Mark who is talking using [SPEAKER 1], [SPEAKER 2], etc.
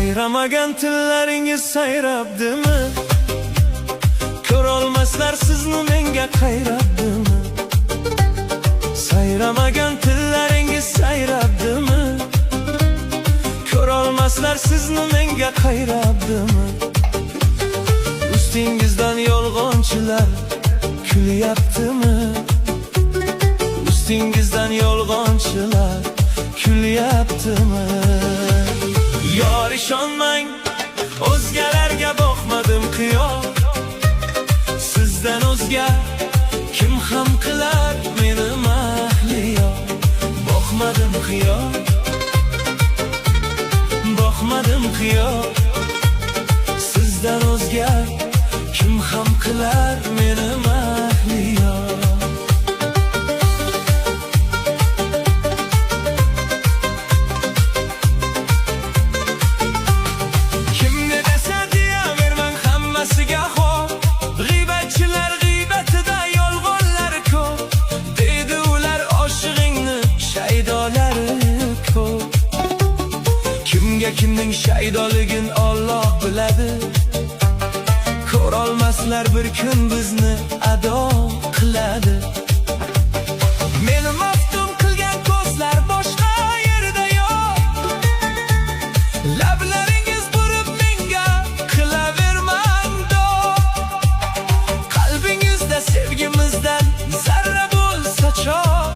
[SPEAKER 1] Sayramagan tillaringiz sayrabdimi? Ko'rolmaslar sizni menga qayrabdimi? Sayramagan tillaringiz sayrabdimi? Ko'rolmaslar sizni menga qayrabdimi? Ustingizdan yolg'onchilar kulyaptimi? Ustingizdan yolg'onchilar kulyaptimi? Yor ishonmang, o'zgalarga boqmadim qiyon. Sizdan o'zga kim ham qilar meni mahliyo? Boqmadim qiyon, boqmadim qiyon. Sizdan o'zga kim ham qilar meni mahliyo? G'iybatchilar g'iybatida yolg'onlar ko'p, deydi ular oshig'ingni shaydolari ko'p. Kimga kimning shaydoligin Alloh biladi. Ko'rolmaslar bir kun bizni ado qiladi. Meni